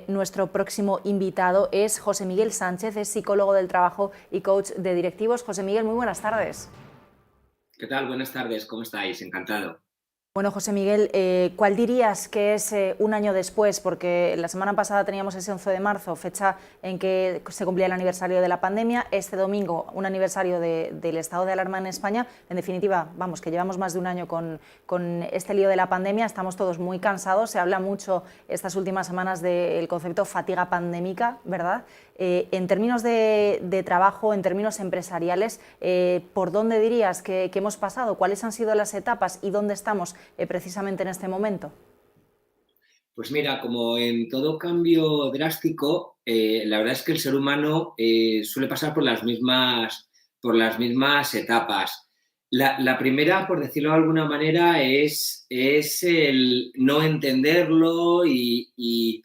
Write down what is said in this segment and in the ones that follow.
Nuestro próximo invitado es José Miguel Sánchez, es psicólogo del trabajo y coach de directivos. José Miguel, muy buenas tardes. ¿Qué tal? Buenas tardes, ¿cómo estáis? Encantado. Bueno, José Miguel, ¿cuál dirías que es un año después? Porque la semana pasada teníamos ese 11 de marzo, fecha en que se cumplía el aniversario de la pandemia. Este domingo, un aniversario del estado de alarma en España. En definitiva, vamos, que llevamos más de un año con este lío de la pandemia. Estamos todos muy cansados. Se habla mucho estas últimas semanas del concepto fatiga pandémica, ¿verdad? En términos de trabajo, en términos empresariales, ¿por dónde dirías que hemos pasado? ¿Cuáles han sido las etapas y dónde estamos precisamente en este momento? Pues mira, como en todo cambio drástico, la verdad es que el ser humano suele pasar por las mismas etapas. La primera, por decirlo de alguna manera, es el no entenderlo y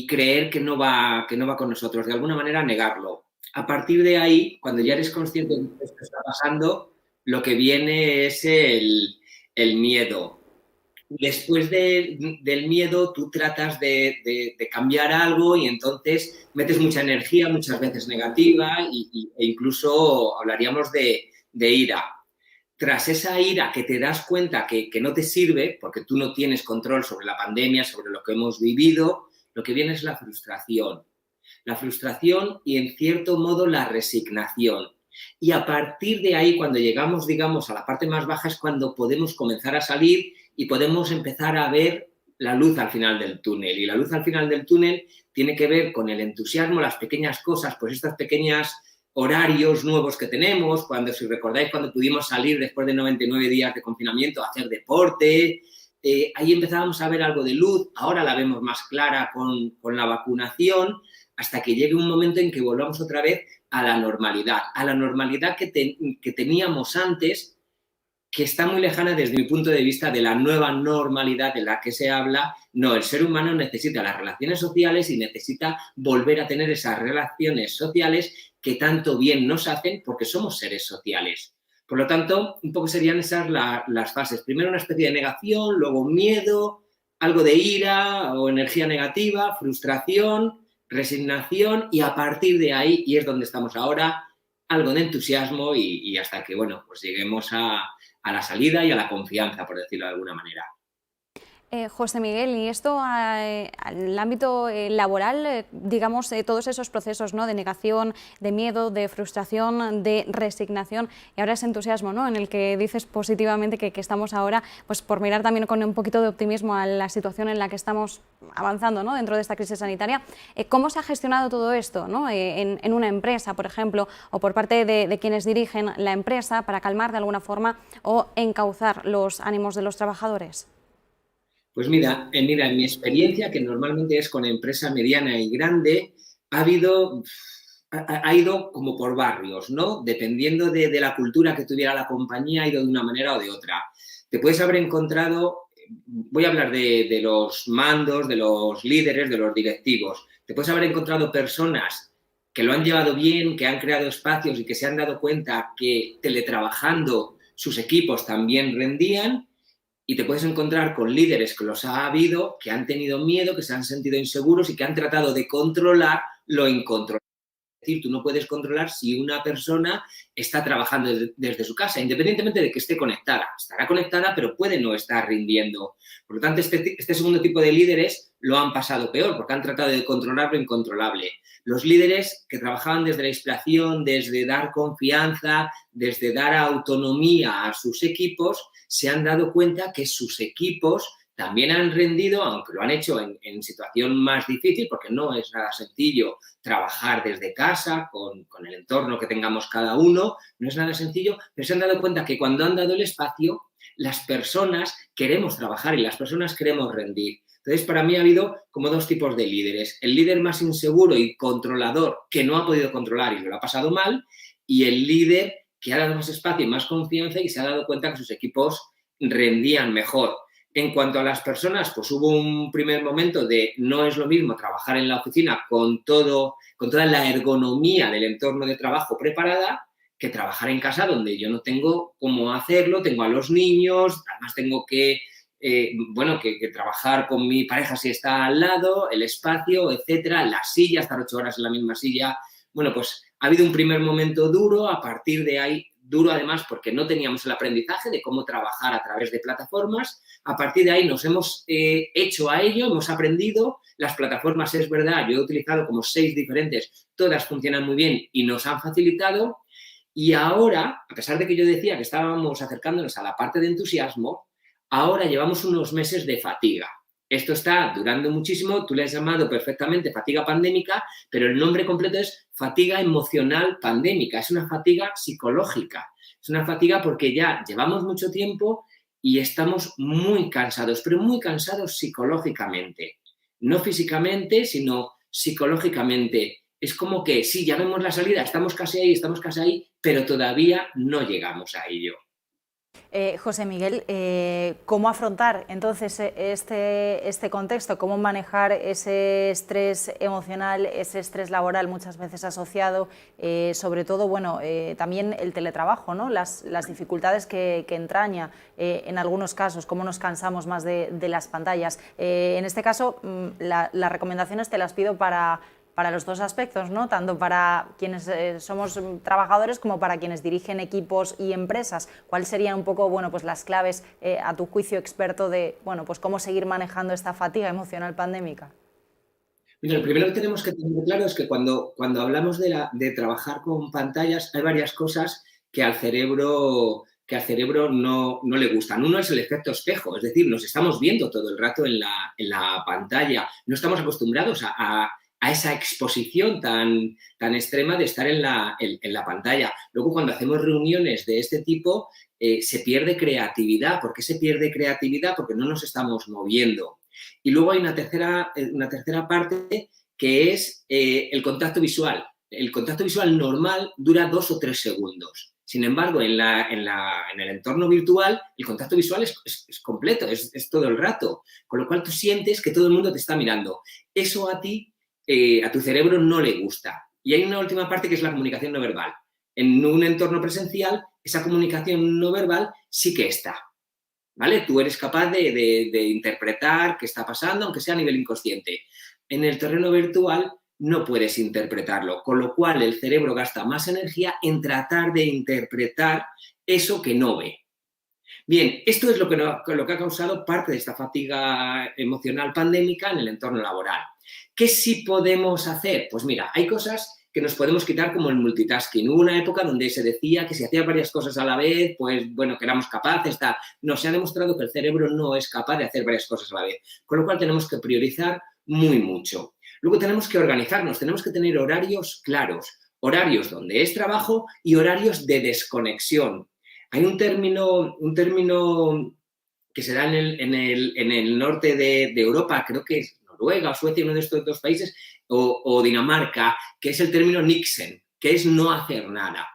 creer que no va con nosotros, de alguna manera negarlo. A partir de ahí, cuando ya eres consciente de que esto está pasando, lo que viene es el miedo. Después del miedo, tú tratas de cambiar algo y entonces metes mucha energía, muchas veces negativa, e incluso hablaríamos de ira. Tras esa ira que te das cuenta que no te sirve, porque tú no tienes control sobre la pandemia, sobre lo que hemos vivido, lo que viene es la frustración. La frustración y, en cierto modo, la resignación. Y a partir de ahí, cuando llegamos, digamos, a la parte más baja, es cuando podemos comenzar a salir y podemos empezar a ver la luz al final del túnel. Y la luz al final del túnel tiene que ver con el entusiasmo, las pequeñas cosas, pues estas pequeñas horarios nuevos que tenemos, cuando, si recordáis, cuando pudimos salir después de 99 días de confinamiento a hacer deporte, ahí empezábamos a ver algo de luz. Ahora la vemos más clara con la vacunación, hasta que llegue un momento en que volvamos otra vez a la normalidad que teníamos antes, que está muy lejana desde mi punto de vista de la nueva normalidad de la que se habla. No, el ser humano necesita las relaciones sociales y necesita volver a tener esas relaciones sociales que tanto bien nos hacen, porque somos seres sociales. Por lo tanto, un poco serían esas las fases. Primero una especie de negación, luego miedo, algo de ira o energía negativa, frustración, resignación, y a partir de ahí, y es donde estamos ahora, algo de entusiasmo y hasta que, bueno, pues lleguemos a la salida y a la confianza, por decirlo de alguna manera. José Miguel, y esto al ámbito laboral, digamos, todos esos procesos, ¿no?, de negación, de miedo, de frustración, de resignación y ahora ese entusiasmo, ¿no?, en el que dices positivamente que estamos ahora, pues por mirar también con un poquito de optimismo a la situación en la que estamos avanzando, ¿no?, dentro de esta crisis sanitaria. ¿Cómo se ha gestionado todo esto, ¿no?, en una empresa, por ejemplo, o por parte de quienes dirigen la empresa para calmar de alguna forma o encauzar los ánimos de los trabajadores? Pues mira, en mi experiencia, que normalmente es con empresa mediana y grande, ha ido como por barrios, ¿no? Dependiendo de la cultura que tuviera la compañía, ha ido de una manera o de otra. Te puedes haber encontrado, voy a hablar de los mandos, de los líderes, de los directivos. Te puedes haber encontrado personas que lo han llevado bien, que han creado espacios y que se han dado cuenta que teletrabajando sus equipos también rendían, y te puedes encontrar con líderes que los ha habido, que han tenido miedo, que se han sentido inseguros y que han tratado de controlar lo incontrolable. Es decir, tú no puedes controlar si una persona está trabajando desde su casa, independientemente de que esté conectada. Estará conectada, pero puede no estar rindiendo. Por lo tanto, este segundo tipo de líderes lo han pasado peor, porque han tratado de controlar lo incontrolable. Los líderes que trabajaban desde la inspiración, desde dar confianza, desde dar autonomía a sus equipos, se han dado cuenta que sus equipos también han rendido, aunque lo han hecho en situación más difícil, porque no es nada sencillo trabajar desde casa, con el entorno que tengamos cada uno, no es nada sencillo, pero se han dado cuenta que cuando han dado el espacio, las personas queremos trabajar y las personas queremos rendir. Entonces, para mí ha habido como dos tipos de líderes. El líder más inseguro y controlador, que no ha podido controlar y lo ha pasado mal, y el líder que ha dado más espacio y más confianza y se ha dado cuenta que sus equipos rendían mejor. En cuanto a las personas, pues hubo un primer momento de no es lo mismo trabajar en la oficina con toda la ergonomía del entorno de trabajo preparada, que trabajar en casa donde yo no tengo cómo hacerlo, tengo a los niños, además tengo que bueno, que trabajar con mi pareja si está al lado, el espacio, etcétera, la silla, estar 8 horas en la misma silla. Bueno, pues ha habido un primer momento duro, a partir de ahí, duro además porque no teníamos el aprendizaje de cómo trabajar a través de plataformas. A partir de ahí nos hemos hecho a ello, hemos aprendido. Las plataformas, es verdad, yo he utilizado como 6 diferentes, todas funcionan muy bien y nos han facilitado. Y ahora, a pesar de que yo decía que estábamos acercándonos a la parte de entusiasmo, ahora llevamos unos meses de fatiga. Esto está durando muchísimo, tú le has llamado perfectamente fatiga pandémica, pero el nombre completo es fatiga emocional pandémica. Es una fatiga psicológica. Es una fatiga porque ya llevamos mucho tiempo y estamos muy cansados, pero muy cansados psicológicamente. No físicamente, sino psicológicamente. Es como que sí, ya vemos la salida, estamos casi ahí, pero todavía no llegamos a ello. José Miguel, ¿cómo afrontar entonces este contexto? ¿Cómo manejar ese estrés emocional, ese estrés laboral muchas veces asociado? Sobre todo, bueno, también el teletrabajo, ¿no? Las dificultades que entraña en algunos casos, cómo nos cansamos más de las pantallas. En este caso, las recomendaciones te las pido para los dos aspectos, ¿no? Tanto para quienes somos trabajadores como para quienes dirigen equipos y empresas. ¿Cuáles serían un poco, bueno, pues las claves, a tu juicio experto, de, bueno, pues cómo seguir manejando esta fatiga emocional pandémica? Mira, lo primero que tenemos que tener claro es que cuando hablamos de trabajar con pantallas, hay varias cosas que al cerebro no le gustan. Uno es el efecto espejo, es decir, nos estamos viendo todo el rato en la pantalla. No estamos acostumbrados a esa exposición tan extrema de estar en la pantalla. Luego, cuando hacemos reuniones de este tipo, se pierde creatividad. ¿Por qué se pierde creatividad? Porque no nos estamos moviendo. Y luego hay una tercera parte que es el contacto visual. El contacto visual normal dura 2 o 3 segundos. Sin embargo, en el entorno virtual, el contacto visual es completo, es todo el rato. Con lo cual, tú sientes que todo el mundo te está mirando. Eso a ti, a tu cerebro no le gusta. Y hay una última parte que es la comunicación no verbal. En un entorno presencial, esa comunicación no verbal sí que está, ¿vale? Tú eres capaz de interpretar qué está pasando, aunque sea a nivel inconsciente. En el terreno virtual no puedes interpretarlo, con lo cual el cerebro gasta más energía en tratar de interpretar eso que no ve. Bien, esto es lo que ha causado parte de esta fatiga emocional pandémica en el entorno laboral. ¿Qué sí podemos hacer? Pues mira, hay cosas que nos podemos quitar como el multitasking. Hubo una época donde se decía que si hacías varias cosas a la vez, pues bueno, que éramos capaces, tal. No, se ha demostrado que el cerebro no es capaz de hacer varias cosas a la vez, con lo cual tenemos que priorizar muy mucho. Luego tenemos que organizarnos, tenemos que tener horarios claros, horarios donde es trabajo y horarios de desconexión. Hay un término que se da en el norte de Europa, creo que es Noruega o Suecia, uno de estos 2 países, o Dinamarca, que es el término Niksen, que es no hacer nada.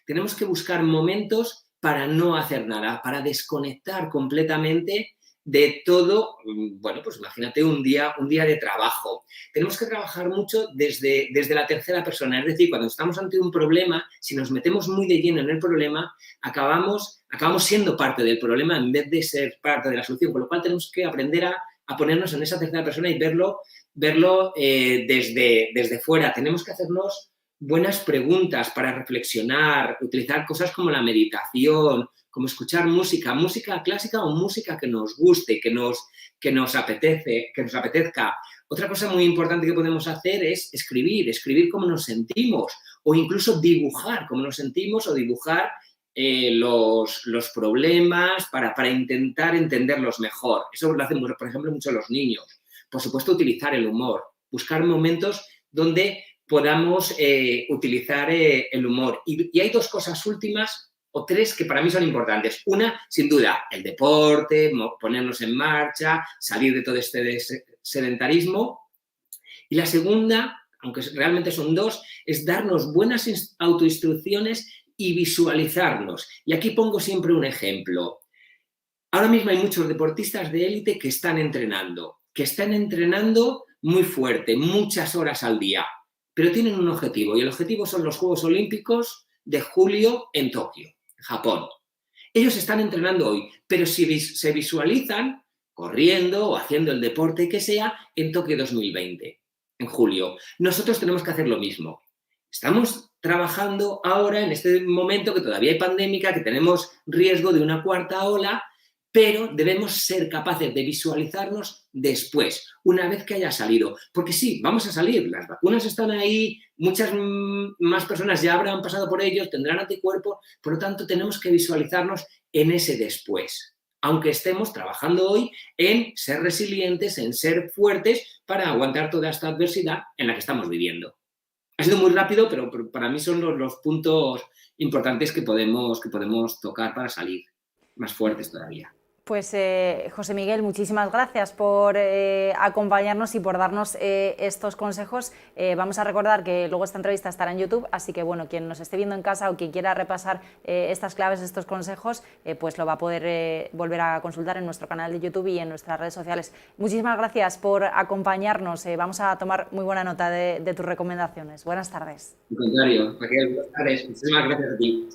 Tenemos que buscar momentos para no hacer nada, para desconectar completamente de todo. Bueno, pues imagínate un día de trabajo. Tenemos que trabajar mucho desde la tercera persona, es decir, cuando estamos ante un problema, si nos metemos muy de lleno en el problema, acabamos siendo parte del problema en vez de ser parte de la solución, con lo cual tenemos que aprender a ponernos en esa tercera persona y verlo desde fuera. Tenemos que hacernos buenas preguntas para reflexionar, utilizar cosas como la meditación, como escuchar música clásica o música que nos guste, que nos apetezca. Otra cosa muy importante que podemos hacer es escribir cómo nos sentimos, o incluso dibujar cómo nos sentimos, o dibujar los problemas para intentar entenderlos mejor. Eso lo hacen, por ejemplo, mucho los niños. Por supuesto, utilizar el humor, buscar momentos donde podamos utilizar el humor. Y hay 2 cosas últimas, o 3, que para mí son importantes. Una, sin duda, el deporte, ponernos en marcha, salir de todo este sedentarismo. Y la segunda, aunque realmente son 2, es darnos buenas autoinstrucciones y visualizarnos. Y aquí pongo siempre un ejemplo. Ahora mismo hay muchos deportistas de élite que están entrenando muy fuerte, muchas horas al día, pero tienen un objetivo, y el objetivo son los Juegos Olímpicos de julio en Tokio, Japón. Ellos están entrenando hoy, pero si se visualizan, corriendo o haciendo el deporte que sea en Tokio 2020, en julio. Nosotros tenemos que hacer lo mismo. Estamos trabajando ahora en este momento que todavía hay pandémica, que tenemos riesgo de una cuarta ola, pero debemos ser capaces de visualizarnos después, una vez que haya salido. Porque sí, vamos a salir, las vacunas están ahí, muchas más personas ya habrán pasado por ellos, tendrán anticuerpos, por lo tanto tenemos que visualizarnos en ese después, aunque estemos trabajando hoy en ser resilientes, en ser fuertes para aguantar toda esta adversidad en la que estamos viviendo. Ha sido muy rápido, pero para mí son los puntos importantes que podemos tocar para salir más fuertes todavía. Pues José Miguel, muchísimas gracias por acompañarnos y por darnos estos consejos. Vamos a recordar que luego esta entrevista estará en YouTube, así que bueno, quien nos esté viendo en casa o quien quiera repasar estas claves, estos consejos, pues lo va a poder volver a consultar en nuestro canal de YouTube y en nuestras redes sociales. Muchísimas gracias por acompañarnos. Vamos a tomar muy buena nota de tus recomendaciones. Buenas tardes. Al contrario, Raquel, buenas tardes. Muchísimas gracias a ti.